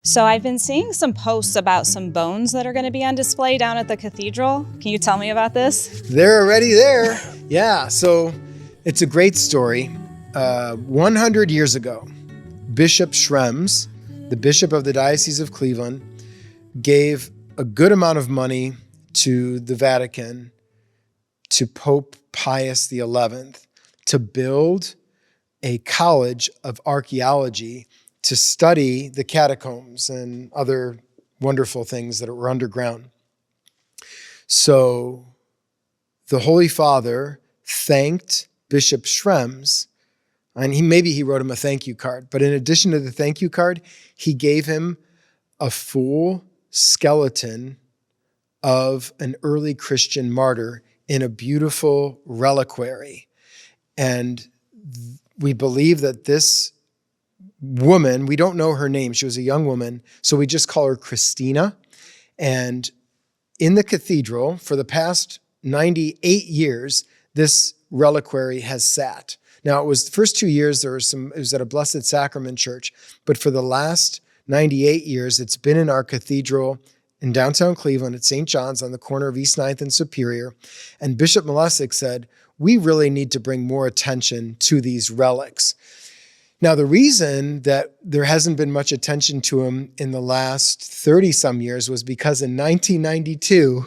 So I've been seeing some posts about some bones that are going to be on display down at the cathedral. Can you tell me about this? They're already there. Yeah, so it's a great story. 100 years ago, Bishop Schrems, the bishop of the Diocese of Cleveland, gave a good amount of money to the Vatican, to Pope Pius XI, to build a college of archaeology to study the catacombs and other wonderful things that were underground. So the Holy Father thanked Bishop Schrems, and maybe he wrote him a thank you card, but in addition to the thank you card, he gave him a full skeleton of an early Christian martyr in a beautiful reliquary. And we believe that this woman, we don't know her name, she was a young woman, so we just call her Christina. And in the cathedral, for the past 98 years, this reliquary has sat. Now, it was the first 2 years, it was at a Blessed Sacrament church, but for the last 98 years, it's been in our cathedral in downtown Cleveland at St. John's on the corner of East 9th and Superior. And Bishop Malesic said, we really need to bring more attention to these relics. Now, the reason that there hasn't been much attention to them in the last 30-some years was because in 1992,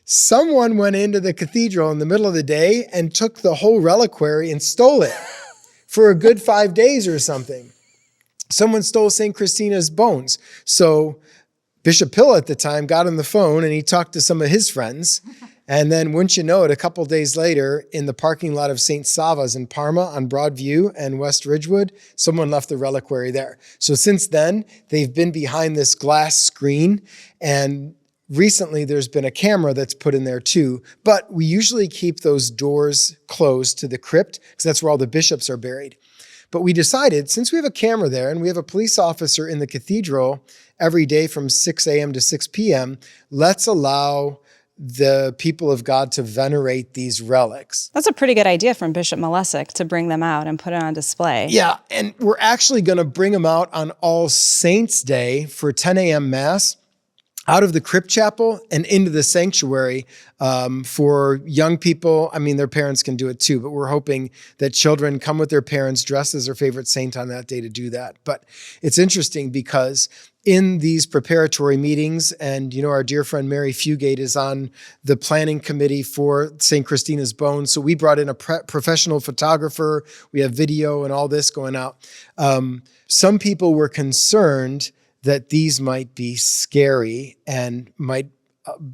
someone went into the cathedral in the middle of the day and took the whole reliquary and stole it for a good 5 days or something. Someone stole St. Christina's bones. So Bishop Hill at the time got on the phone and he talked to some of his friends. And then, wouldn't you know it, a couple days later, in the parking lot of St. Sava's in Parma on Broadview and West Ridgewood, someone left the reliquary there. So since then, they've been behind this glass screen. And recently, there's been a camera that's put in there too. But we usually keep those doors closed to the crypt because that's where all the bishops are buried. But we decided, since we have a camera there and we have a police officer in the cathedral every day from 6 a.m. to 6 p.m., let's allow the people of God to venerate these relics. That's a pretty good idea from Bishop Malesic to bring them out and put it on display. Yeah, and we're actually going to bring them out on All Saints' Day for 10 a.m. Mass out of the crypt chapel and into the sanctuary for young people. I mean, their parents can do it too, but we're hoping that children come with their parents dressed as their favorite saint on that day to do that. But it's interesting because in these preparatory meetings, and you know, our dear friend Mary Fugate is on the planning committee for St. Christina's bones. So we brought in a professional photographer. We have video and all this going out. Some people were concerned that these might be scary and might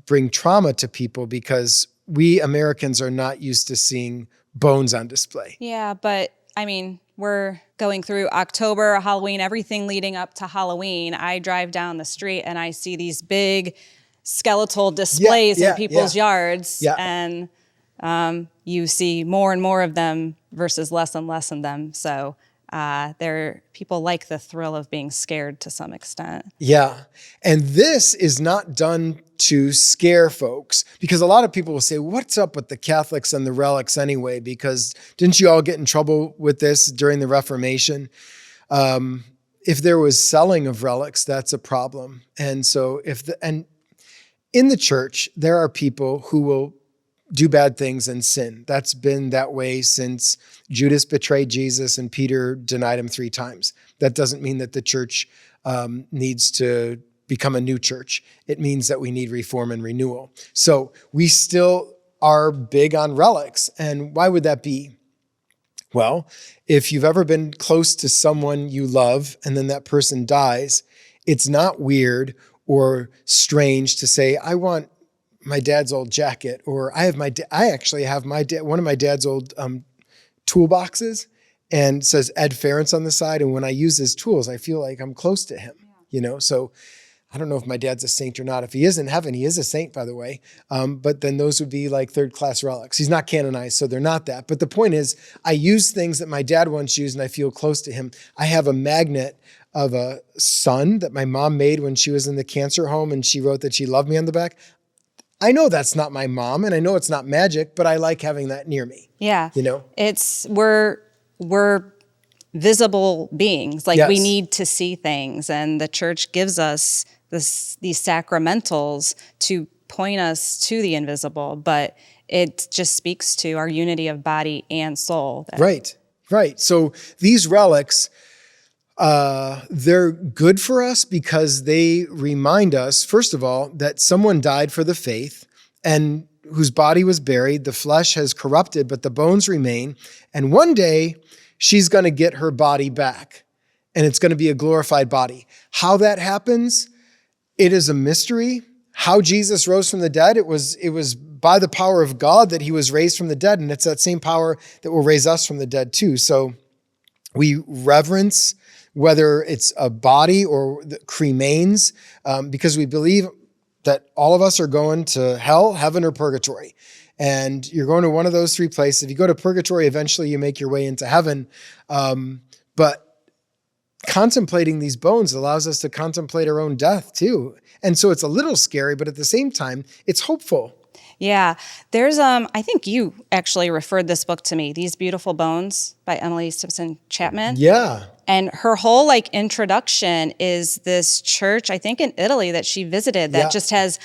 bring trauma to people because we Americans are not used to seeing bones on display. Yeah, but I mean, we're going through October, Halloween, everything leading up to Halloween. I drive down the street and I see these big skeletal displays in people's yards. Yeah. And you see more and more of them versus less and less of them. So people like the thrill of being scared to some extent. Yeah. And this is not done to scare folks because a lot of people will say, what's up with the Catholics and the relics anyway? Because didn't you all get in trouble with this during the Reformation? If there was selling of relics, that's a problem. And so and in the church, there are people who will do bad things and sin. That's been that way since Judas betrayed Jesus and Peter denied him 3 times. That doesn't mean that the church needs to become a new church. It means that we need reform and renewal. So we still are big on relics. And why would that be? Well, if you've ever been close to someone you love and then that person dies, it's not weird or strange to say, I want my dad's old jacket, or I actually have one of my dad's old toolboxes and says Ed Ference on the side. And when I use his tools, I feel like I'm close to him, you know? So I don't know if my dad's a saint or not. If he is in heaven, he is a saint, by the way. But then those would be like 3rd-class relics. He's not canonized, so they're not that. But the point is, I use things that my dad once used and I feel close to him. I have a magnet of a sun that my mom made when she was in the cancer home and she wrote that she loved me on the back. I know that's not my mom and I know it's not magic, but I like having that near me. Yeah. You know? We're visible beings. Like we Yes. need to see things, and the church gives us these sacramentals to point us to the invisible, but it just speaks to our unity of body and soul. Right. So these relics, they're good for us because they remind us, first of all, that someone died for the faith and whose body was buried. The flesh has corrupted, but the bones remain. And one day she's going to get her body back, and it's going to be a glorified body. How that happens, it is a mystery. How Jesus rose from the dead, it was by the power of God that he was raised from the dead, and it's that same power that will raise us from the dead too. So we reverence whether it's a body or the cremains, because we believe that all of us are going to hell, heaven, or purgatory. And you're going to one of those three places. If you go to purgatory, eventually you make your way into heaven. But contemplating these bones allows us to contemplate our own death too. And so it's a little scary, but at the same time, it's hopeful. Yeah. There's, I think you actually referred this book to me, These Beautiful Bones by Emily Simpson Chapman. Yeah. And her whole introduction is this church, I think in Italy, that she visited that just has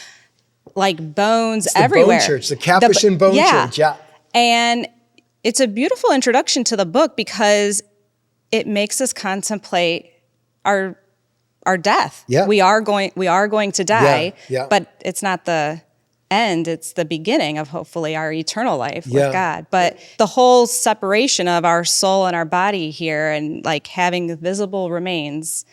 bones It's the everywhere. Bone Church, the Capuchin Bone Church. Yeah. And it's a beautiful introduction to the book because it makes us contemplate our death. Yeah. We are going to die, Yeah. but it's not the end, it's the beginning of hopefully our eternal life with God. But the whole separation of our soul and our body here and having the visible remains,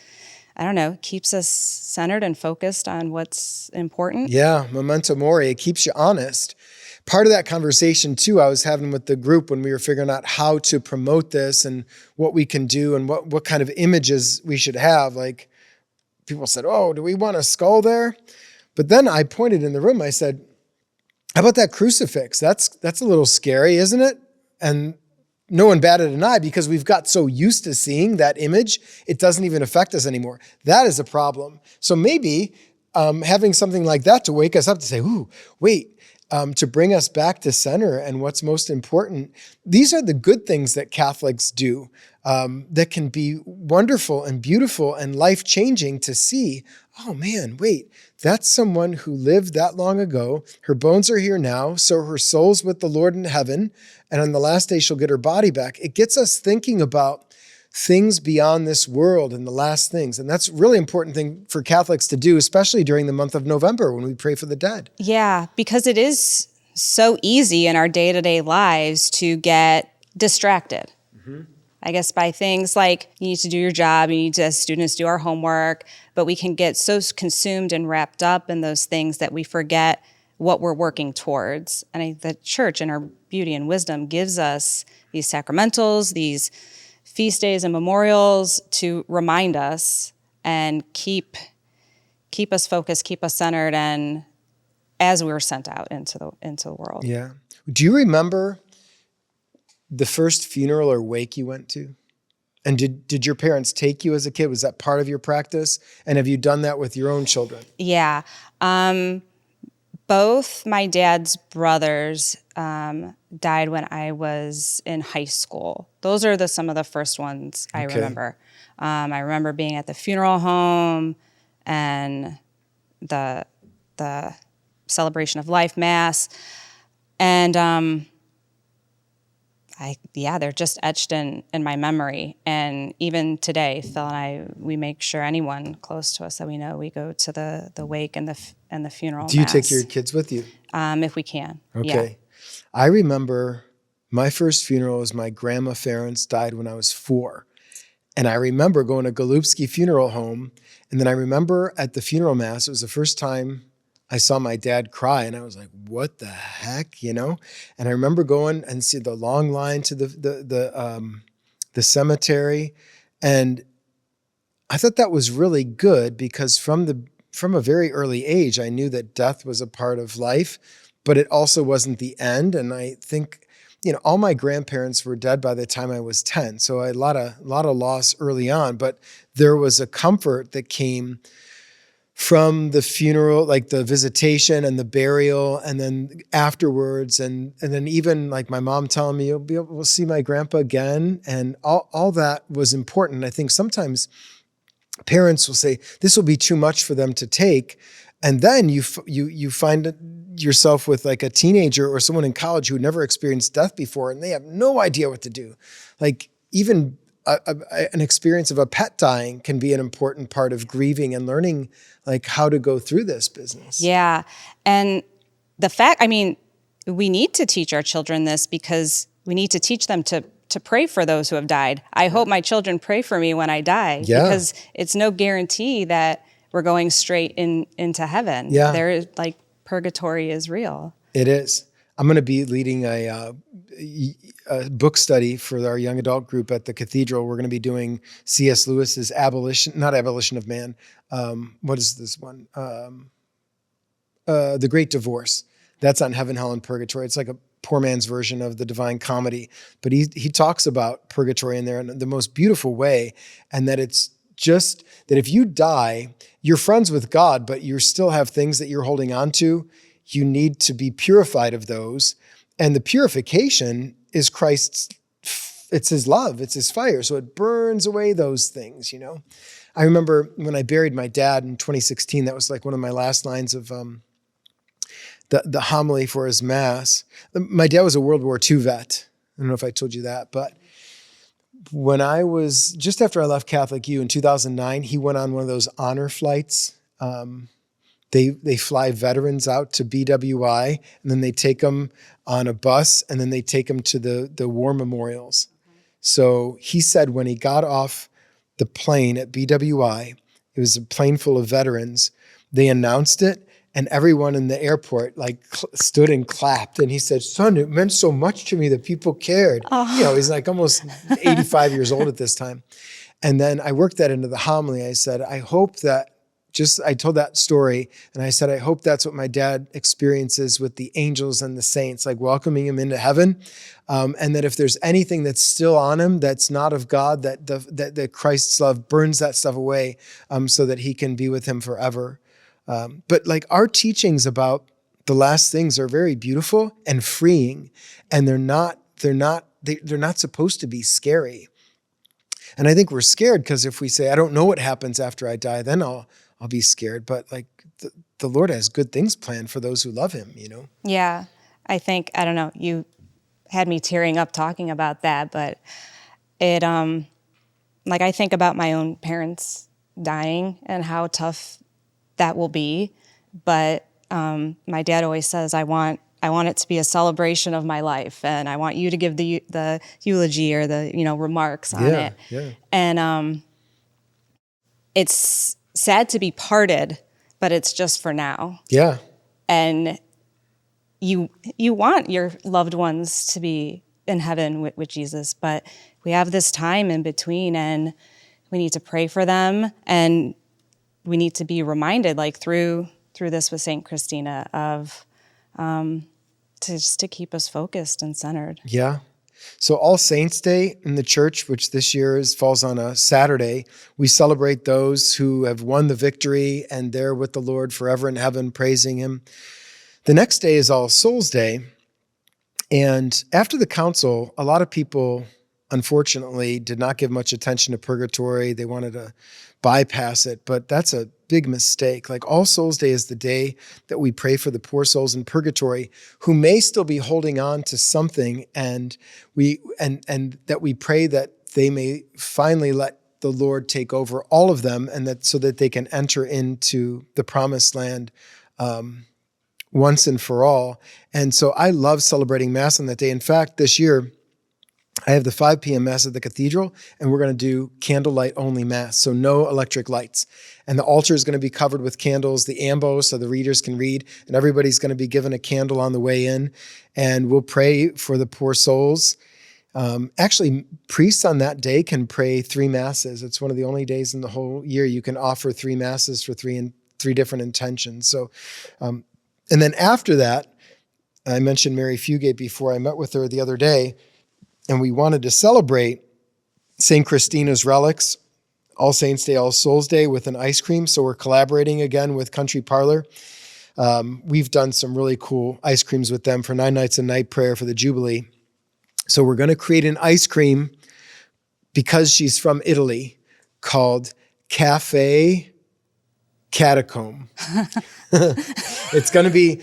I don't know, keeps us centered and focused on what's important. Yeah, Memento Mori, it keeps you honest. Part of that conversation too, I was having with the group when we were figuring out how to promote this and what we can do and what kind of images we should have. People said, oh, do we want a skull there? But then I pointed in the room, I said, how about that crucifix? That's a little scary, isn't it? And no one batted an eye because we've got so used to seeing that image, it doesn't even affect us anymore. That is a problem. So maybe having something like that to wake us up to say, ooh, wait, to bring us back to center and what's most important. These are the good things that Catholics do that can be wonderful and beautiful and life-changing to see. Oh man, wait, that's someone who lived that long ago. Her bones are here now, so her soul's with the Lord in heaven, and on the last day she'll get her body back. It gets us thinking about things beyond this world and the last things. And that's a really important thing for Catholics to do, especially during the month of November when we pray for the dead. Yeah, because it is so easy in our day-to-day lives to get distracted. Mm-hmm. I guess by things like you need to do your job, you need to, as students, do our homework, but we can get so consumed and wrapped up in those things that we forget what we're working towards. And the church in our beauty and wisdom gives us these sacramentals, these feast days and memorials to remind us and keep us focused, keep us centered, and as we were sent out into the world. Yeah. Do you remember the first funeral or wake you went to? And did your parents take you as a kid? Was that part of your practice? And have you done that with your own children? Yeah. Both my dad's brothers died when I was in high school. Those are some of the first ones I remember. I remember being at the funeral home and the celebration of life mass. And they're just etched in my memory. And even today, Phil and we make sure anyone close to us that we know, we go to the wake and the funeral. Do you mass. take your kids with you? If we can. Okay. Yeah. I remember my first funeral was my grandma Ferenc died when I was 4. And I remember going to Golubsky Funeral Home. And then I remember at the funeral mass, it was the first time I saw my dad cry, and I was like, what the heck, And I remember going and see the long line to the cemetery. And I thought that was really good because from a very early age, I knew that death was a part of life, but it also wasn't the end. And I think, all my grandparents were dead by the time I was 10. So I had a lot of loss early on, but there was a comfort that came from the funeral, like the visitation and the burial, and then afterwards, and then even like my mom telling me, we'll see my grandpa again. And all that was important. I think sometimes parents will say, this will be too much for them to take. And then you find yourself with like a teenager or someone in college who never experienced death before, and they have no idea what to do. Like even an experience of a pet dying can be an important part of grieving and learning like how to go through this business. Yeah. And we need to teach our children this because we need to teach them to pray for those who have died. I hope my children pray for me when I die, because it's no guarantee that we're going straight into heaven. Yeah. There is like purgatory is real. It is. I'm going to be leading a book study for our young adult group at the cathedral. We're going to be doing C.S. Lewis's not Abolition of Man. What is this one? The Great Divorce. That's on Heaven, Hell, and Purgatory. It's like a poor man's version of the Divine Comedy. But he talks about purgatory in there in the most beautiful way, and that it's just that if you die, you're friends with God, but you still have things that you're holding on to. You need to be purified of those. And the purification is Christ's, it's his love, it's his fire. So it burns away those things, you know. I remember when I buried my dad in 2016, that was like one of my last lines of the homily for his mass. My dad was a World War II vet. I don't know if I told you that, but when I was, just after I left Catholic U in 2009, he went on one of those honor flights. They fly veterans out to BWI, and then they take them on a bus, and then they take them to the war memorials. So he said when he got off the plane at BWI, it was a plane full of veterans, they announced it, and everyone in the airport like stood and clapped. And he said, son, it meant so much to me that people cared. You know, he's like almost 85 years old at this time. And then I worked that into the homily. I said, I hope that I told that story, and I said, I hope that's what my dad experiences with the angels and the saints, like welcoming him into heaven. And that if there's anything that's still on him that's not of God, that Christ's love burns that stuff away, so that he can be with him forever. But like our teachings about the last things are very beautiful and freeing, and they're not supposed to be scary. And I think we're scared because if we say, I don't know what happens after I die, then I'll be scared. But like the Lord has good things planned for those who love him, you know? Yeah. I think, I don't know, you had me tearing up talking about that, but it, like I think about my own parents dying and how tough that will be. But my dad always says, I want it to be a celebration of my life, and I want you to give the eulogy or the remarks on it. Yeah. And it's sad to be parted, but it's just for now. Yeah. And you want your loved ones to be in heaven with Jesus, but we have this time in between, and we need to pray for them, and we need to be reminded, like through this with Saint Christina, of to keep us focused and centered. Yeah. So All Saints Day in the church, which this year falls on a Saturday, we celebrate those who have won the victory and they're with the Lord forever in heaven, praising him. The next day is All Souls Day. And after the council, a lot of people, unfortunately, did not give much attention to purgatory. They wanted to bypass it, but that's a big mistake. Like All Souls Day is the day that we pray for the poor souls in purgatory who may still be holding on to something, and that we pray that they may finally let the Lord take over all of them, and that so that they can enter into the promised land once and for all. And so I love celebrating Mass on that day. In fact, this year, I have the 5 p.m. Mass at the cathedral, and we're going to do candlelight only Mass, so no electric lights. And the altar is going to be covered with candles, the ambo, so the readers can read, and everybody's going to be given a candle on the way in, and we'll pray for the poor souls. Actually, priests on that day can pray 3 Masses. It's one of the only days in the whole year you can offer 3 Masses for three different intentions. So, and then after that, I mentioned Mary Fugate before. I met with her the other day, and we wanted to celebrate St. Christina's Relics, All Saints Day, All Souls Day with an ice cream. So we're collaborating again with Country Parlor. We've done some really cool ice creams with them for 9 nights and night prayer for the Jubilee. So we're going to create an ice cream because she's from Italy called Cafe Catacomb. It's going to be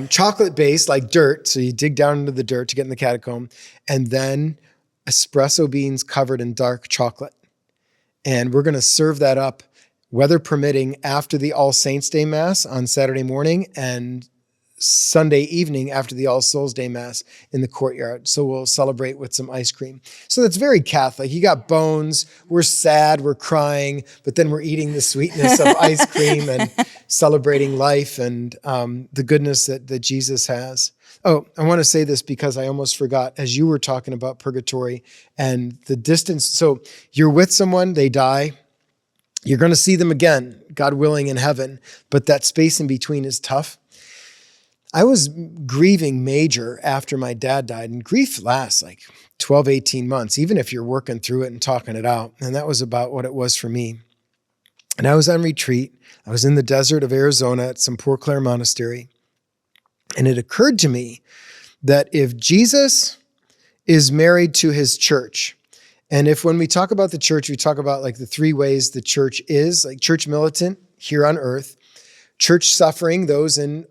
chocolate based, like dirt. So you dig down into the dirt to get in the catacomb, and then espresso beans covered in dark chocolate. And we're going to serve that up, weather permitting, after the All Saints Day Mass on Saturday morning and Sunday evening after the All Souls Day Mass in the courtyard. So we'll celebrate with some ice cream. So that's very Catholic. You got bones, we're sad, we're crying, but then we're eating the sweetness of ice cream and celebrating life and the goodness that Jesus has. Oh, I want to say this because I almost forgot as you were talking about purgatory and the distance. So you're with someone, they die. You're going to see them again, God willing, in heaven, but that space in between is tough. I was grieving major after my dad died, and grief lasts like 12, 18 months, even if you're working through it and talking it out. And that was about what it was for me. And I was on retreat. I was in the desert of Arizona at some Poor Clare monastery. And it occurred to me that if Jesus is married to his church, and if when we talk about the church, we talk about like the 3 ways the church is, like church militant here on earth, church suffering, those in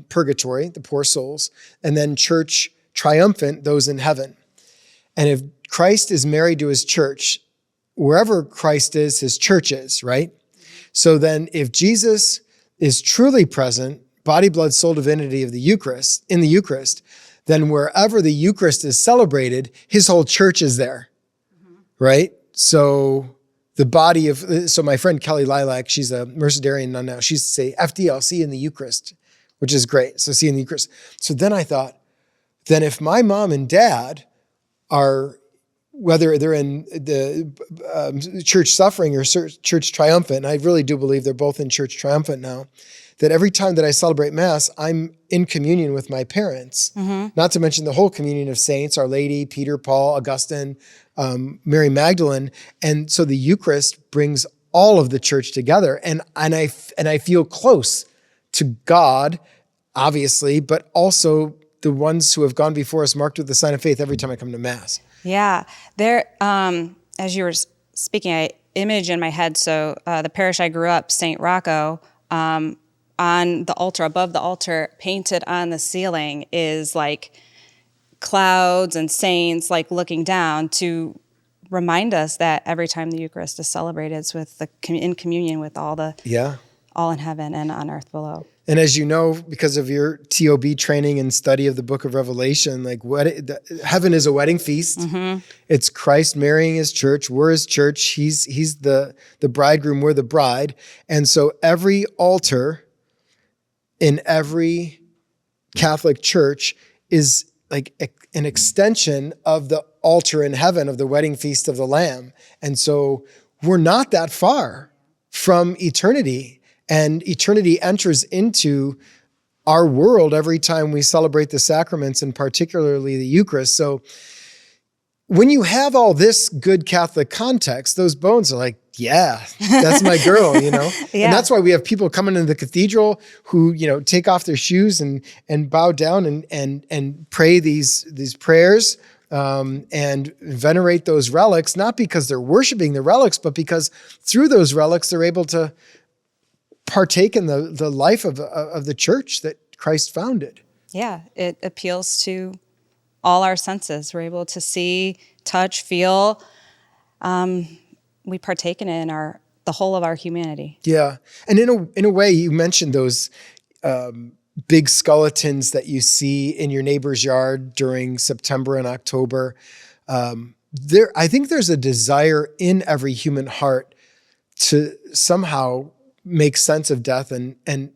purgatory, the poor souls, and then church triumphant, those in heaven. And if Christ is married to his church, wherever Christ is, his church is, right? So then if Jesus is truly present, body, blood, soul, divinity of the Eucharist, in the Eucharist, then wherever the Eucharist is celebrated, his whole church is there, right? So the body of, so my friend Kelly Lilac, she's a Mercedarian nun now. She used to say, FD, I'll see you in the Eucharist, which is great. So see you in the Eucharist. So then I thought, then if my mom and dad are, whether they're in the church suffering or church triumphant, and I really do believe they're both in church triumphant now, that every time that I celebrate Mass, I'm in communion with my parents, not to mention the whole communion of saints, Our Lady, Peter, Paul, Augustine, Mary Magdalene. And so the Eucharist brings all of the church together. And I feel close to God, obviously, but also the ones who have gone before us marked with the sign of faith every time I come to Mass. Yeah. There, as you were speaking, I image in my head. So the parish I grew up, St. Rocco, on the altar, above the altar, painted on the ceiling is like clouds and saints like looking down to remind us that every time the Eucharist is celebrated, it's with in communion with all in heaven and on earth below. And as you know, because of your TOB training and study of the book of Revelation, like heaven is a wedding feast. It's Christ marrying his church. We're his church. He's the bridegroom. We're the bride. And so every altar in every Catholic church is like an extension of the altar in heaven of the wedding feast of the Lamb. And so we're not that far from eternity, and eternity enters into our world every time we celebrate the sacraments, and particularly the Eucharist. So when you have all this good Catholic context, those bones are like, yeah, that's my girl, you know? Yeah. And that's why we have people coming into the cathedral who, you know, take off their shoes and bow down and pray these prayers and venerate those relics, not because they're worshiping the relics, but because through those relics, they're able to partake in the life of the church that Christ founded. Yeah, it appeals to all our senses. We're able to see, touch, feel. We partake in it in the whole of our humanity. Yeah, and in a way, you mentioned those big skeletons that you see in your neighbor's yard during September and October. I think there's a desire in every human heart to somehow make sense of death, and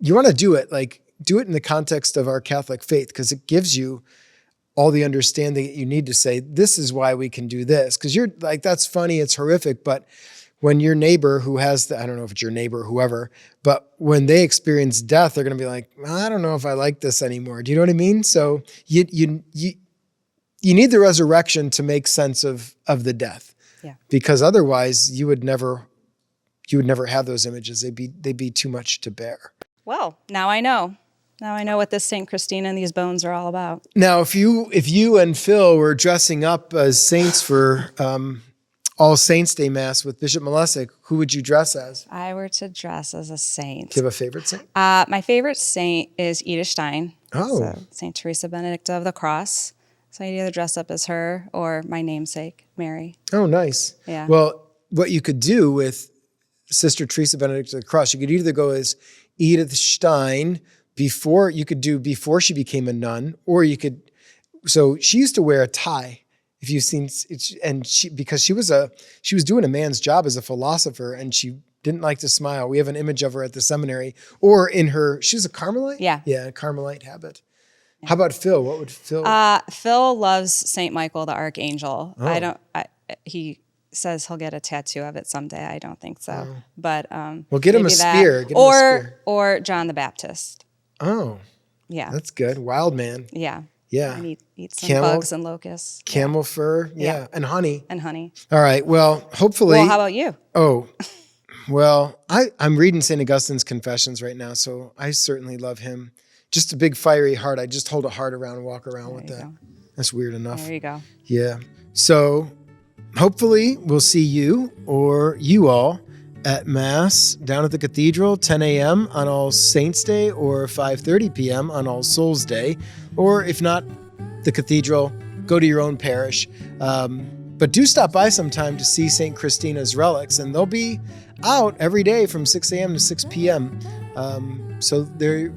you want to do it in the context of our Catholic faith, because it gives you all the understanding that you need to say, this is why we can do this. Because you're like, that's funny, it's horrific, but when your neighbor who has I don't know if it's your neighbor or whoever, but when they experience death, they're going to be like, I don't know if I like this anymore. Do you know what I mean? So you need the resurrection to make sense of the death. Yeah. Because otherwise you would never have those images. They'd be too much to bear. Well, now I know. Now I know what this St. Christina and these bones are all about. Now, if you and Phil were dressing up as saints for All Saints Day Mass with Bishop Malesic, who would you dress as? If I were to dress as a saint. Do you have a favorite saint? My favorite saint is Edith Stein. Oh. So St. Teresa Benedicta of the Cross. So I'd either dress up as her or my namesake, Mary. Oh, nice. Yeah. Well, what you could do with Sister Teresa Benedicta of the Cross, you could either go as Edith Stein before she became a nun, or you could, so she used to wear a tie. If you've seen, because she was doing a man's job as a philosopher, and she didn't like to smile. We have an image of her at the seminary, or she was a Carmelite? Yeah. Yeah, a Carmelite habit. Yeah. How about Phil? What would Phil? Phil loves St. Michael the Archangel. Oh. He says he'll get a tattoo of it someday. I don't think so. Oh. But well, get him a spear. Or John the Baptist. Oh. Yeah. That's good. Wild man. Yeah. Yeah. And eat some bugs and locusts. Camel fur. Yeah. And honey. And honey. All right. Well, hopefully. Well, how about you? Oh, well, I'm reading St. Augustine's Confessions right now, so I certainly love him. Just a big fiery heart. I just hold a heart around and walk around with that. Go. That's weird enough. There you go. Yeah. So hopefully we'll see you or you all at Mass down at the Cathedral, 10 a.m. on All Saints Day or 5:30 p.m. on All Souls Day. Or if not the Cathedral, go to your own parish. But do stop by sometime to see St. Christina's relics, and they'll be out every day from 6 a.m. to 6 p.m. So they're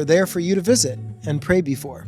there for you to visit and pray before.